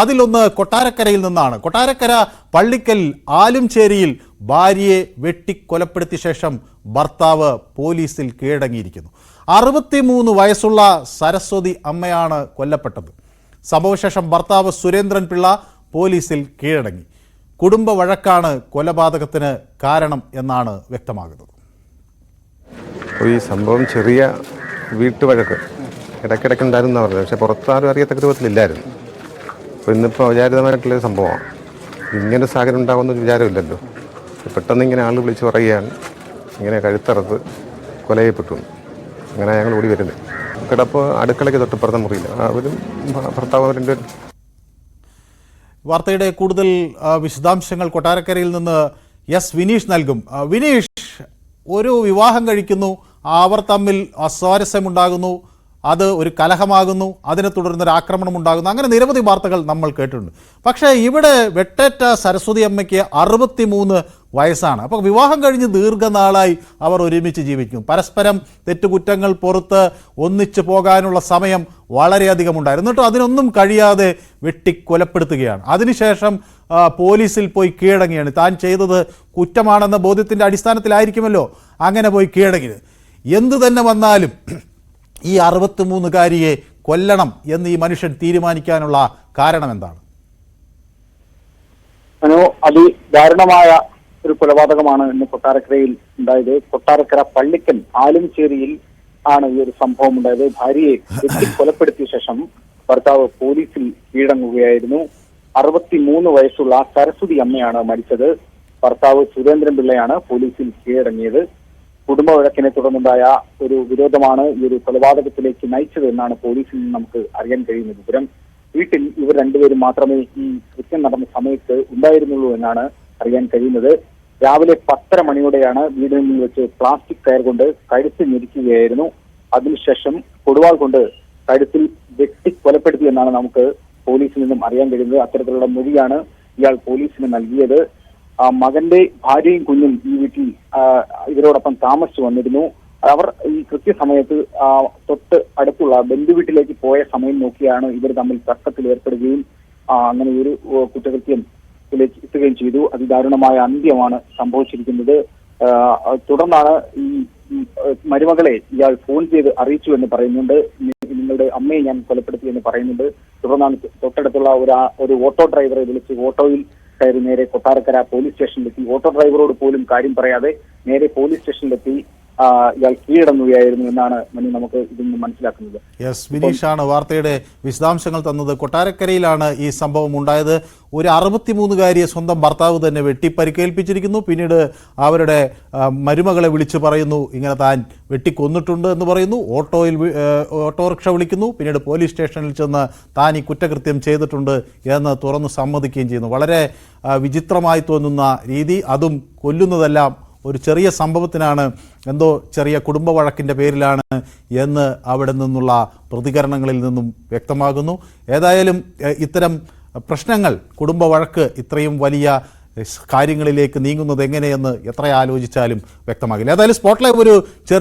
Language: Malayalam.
അതിലൊന്ന് കൊട്ടാരക്കരയിൽ നിന്നാണ്. കൊട്ടാരക്കര പള്ളിക്കൽ ആലുംചേരിയിൽ ഭാര്യയെ വെട്ടിക്കൊലപ്പെടുത്തിയ ശേഷം ഭർത്താവ് പോലീസിൽ കീഴടങ്ങിയിരിക്കുന്നു. 63 വയസ്സുള്ള സരസ്വതി അമ്മയാണ് കൊല്ലപ്പെട്ടത്. സംഭവശേഷം ഭർത്താവ് സുരേന്ദ്രൻ പിള്ള പോലീസിൽ കീഴടങ്ങി. കുടുംബ വഴക്കാണ് കൊലപാതകത്തിന് കാരണം എന്നാണ് വ്യക്തമാകുന്നത്. ഈ സംഭവം ചെറിയ വീട്ടുവഴക്ക് ഇടയ്ക്കിടയ്ക്ക് ഉണ്ടായിരുന്നു പറഞ്ഞത്, പക്ഷെ പുറത്താരും അറിയത്തക്ക രൂപത്തിലില്ലായിരുന്നു. അപ്പോൾ ഇന്നിപ്പോൾ അവിചാരിതമായിട്ടുള്ളൊരു സംഭവമാണ്. ഇങ്ങനെ സാഹചര്യം ഉണ്ടാകുമെന്നൊരു വിചാരമില്ലല്ലോ. പെട്ടെന്ന് ഇങ്ങനെ ആൾ വിളിച്ച് പറയുകയാണ് ഇങ്ങനെ കഴുത്തറുത്ത് കൊല ചെയ്യപ്പെട്ടു. അങ്ങനെ ഞങ്ങൾ ഓടി വരുന്നത്. കിടപ്പ് അടുക്കളയ്ക്ക് തൊട്ടിപ്പുറത്തെ മുറിയില്ല. അവരും ഭർത്താവ് അവരുടെ. വാർത്തയുടെ കൂടുതൽ വിശദാംശങ്ങൾ കൊട്ടാരക്കരയിൽ നിന്ന് എസ് വിനീഷ് നൽകും. വിനീഷ്, ഒരു വിവാഹം കഴിക്കുന്നു, അവർ തമ്മിൽ അസ്വാരസ്യമുണ്ടാകുന്നു, അത് ഒരു കലഹമാകുന്നു, അതിനെ തുടർന്നൊരു ആക്രമണം ഉണ്ടാകുന്നു, അങ്ങനെ നിരവധി വാർത്തകൾ നമ്മൾ കേട്ടിട്ടുണ്ട്. പക്ഷേ ഇവിടെ വെട്ടേറ്റ സരസ്വതി അമ്മയ്ക്ക് 63 വയസ്സാണ്. അപ്പോൾ വിവാഹം കഴിഞ്ഞ് ദീർഘനാളായി അവർ ഒരുമിച്ച് ജീവിക്കും. പരസ്പരം തെറ്റുകുറ്റങ്ങൾ പുറത്ത് ഒന്നിച്ചു പോകാനുള്ള സമയം വളരെയധികം ഉണ്ടായിരുന്നു. എന്നിട്ടും അതിനൊന്നും കഴിയാതെ വെട്ടിക്കൊലപ്പെടുത്തുകയാണ്. അതിനുശേഷം പോലീസിൽ പോയി കീഴടങ്ങിയാണ്. താൻ ചെയ്തത് കുറ്റമാണെന്ന ബോധ്യത്തിൻ്റെ അടിസ്ഥാനത്തിലായിരിക്കുമല്ലോ അങ്ങനെ പോയി കീഴടങ്ങിയത്. എന്തു തന്നെ വന്നാലും ഈ 63-കാരിയെ കൊല്ലണം എന്ന് ഈ മനുഷ്യൻ തീരുമാനിക്കാനുള്ള കാരണം എന്താണ്? അതിദാരുണമായ ഒരു കൊലപാതകമാണ് ഇന്ന് കൊട്ടാരക്കരയിൽ ഉണ്ടായത്. കൊട്ടാരക്കര പള്ളിക്കൽ ആലുംചേരിയിൽ ആണ് ഈ ഒരു സംഭവം ഉണ്ടായത്. ഭാര്യയെ കൊലപ്പെടുത്തിയ ശേഷം ഭർത്താവ് പോലീസിൽ കീഴടങ്ങുകയായിരുന്നു. 63 വയസ്സുള്ള സരസ്വതി അമ്മയാണ് മരിച്ചത്. ഭർത്താവ് സുരേന്ദ്രൻ പിള്ളയാണ് പോലീസിൽ കീഴടങ്ങിയത്. കുടുംബ വഴക്കിനെ തുടർന്നുണ്ടായ ഒരു വിരോധമാണ് ഈ ഒരു കൊലപാതകത്തിലേക്ക് നയിച്ചത് എന്നാണ് പോലീസിൽ നിന്ന് നമുക്ക് അറിയാൻ കഴിയുന്ന വിവരം. വീട്ടിൽ ഇവർ രണ്ടുപേരും മാത്രമേ ഈ കൃത്യം നടന്ന സമയത്ത് ഉണ്ടായിരുന്നുള്ളൂ എന്നാണ് അറിയാൻ കഴിയുന്നത്. രാവിലെ 10:30 മണിയോടെയാണ് വീടിൽ നിന്ന് വെച്ച് പ്ലാസ്റ്റിക് കയർ കൊണ്ട് കഴുത്ത് ഞെരിക്കുകയായിരുന്നു. അതിനുശേഷം കൊടുവാൾ കൊണ്ട് കഴുത്തിൽ വെട്ടി കൊലപ്പെടുത്തി എന്നാണ് നമുക്ക് പോലീസിൽ നിന്നും അറിയാൻ കഴിയുന്നത്. അത്തരത്തിലുള്ള മൊഴിയാണ് ഇയാൾ പോലീസിന് നൽകിയത്. മകന്റെ ഭാര്യയും കുഞ്ഞും ഈ വീട്ടിൽ ഇവരോടൊപ്പം താമസിച്ചു വന്നിരുന്നു. അവർ ഈ കൃത്യസമയത്ത് തൊട്ട് അടുത്തുള്ള ബന്ധുവീട്ടിലേക്ക് പോയ സമയം നോക്കിയാണ് ഇവർ തമ്മിൽ തർക്കത്തിൽ ഏർപ്പെടുകയും അങ്ങനെ ഒരു കുറ്റകൃത്യത്തിലേക്ക് എത്തുകയും ചെയ്തു. അതിദാരുണമായ അന്ത്യമാണ് സംഭവിച്ചിരിക്കുന്നത്. തുടർന്നാണ് ഈ മരുമകളെ ഇയാൾ ഫോൺ ചെയ്ത് അറിയിച്ചു എന്ന് പറയുന്നുണ്ട്. നിങ്ങളുടെ അമ്മയെ ഞാൻ കൊലപ്പെടുത്തി എന്ന് പറയുന്നുണ്ട്. തുടർന്നാണ് തൊട്ടടുത്തുള്ള ഒരു ഓട്ടോ ഡ്രൈവറെ വിളിച്ച് ഓട്ടോയിൽ കയറി നേരെ കൊട്ടാരക്കര പോലീസ് സ്റ്റേഷനിലെത്തി. ഓട്ടോ ഡ്രൈവറോട് പോലും കാര്യം പറയാതെ നേരെ പോലീസ് സ്റ്റേഷനിലെത്തി ഇയാൾ കീഴടങ്ങുകയായിരുന്നു എന്നാണ് നമുക്ക് ഇതിൽ നിന്ന് മനസ്സിലാക്കുന്നത്. യെസ്, വിനീഷാണ് വാർത്തയുടെ വിശദാംശങ്ങൾ തന്നത്. കൊട്ടാരക്കരയിലാണ് ഈ സംഭവം ഉണ്ടായത്. ഒരു 63-കാരിയെ സ്വന്തം ഭർത്താവ് തന്നെ വെട്ടിപ്പരിക്കേൽപ്പിച്ചിരിക്കുന്നു. പിന്നീട് അവരുടെ മരുമകളെ വിളിച്ച് പറയുന്നു ഇങ്ങനെ താൻ വെട്ടിക്കൊന്നിട്ടുണ്ട് എന്ന് പറയുന്നു. ഓട്ടോറിക്ഷ വിളിക്കുന്നു. പിന്നീട് പോലീസ് സ്റ്റേഷനിൽ ചെന്ന് താൻ ഈ കുറ്റകൃത്യം ചെയ്തിട്ടുണ്ട് എന്ന് തുറന്നു സമ്മതിക്കുകയും ചെയ്യുന്നു. വളരെ വിചിത്രമായി തോന്നുന്ന രീതി. അതും കൊല്ലുന്നതെല്ലാം ഒരു ചെറിയ സംഭവത്തിനാണ്, എന്തോ ചെറിയ കുടുംബ വഴക്കിൻ്റെ പേരിലാണ് എന്ന് അവിടെ നിന്നുള്ള പ്രതികരണങ്ങളിൽ നിന്നും വ്യക്തമാകുന്നു. ഏതായാലും ഇത്തരം പ്രശ്നങ്ങൾ, കുടുംബ വഴക്ക് ഇത്രയും വലിയ കാര്യങ്ങളിലേക്ക് നീങ്ങുന്നത് എങ്ങനെയെന്ന് എത്ര ആലോചിച്ചാലും വ്യക്തമാകില്ല. ഏതായാലും സ്പോട്ട് ലൈവ് ഒരു ചെറിയ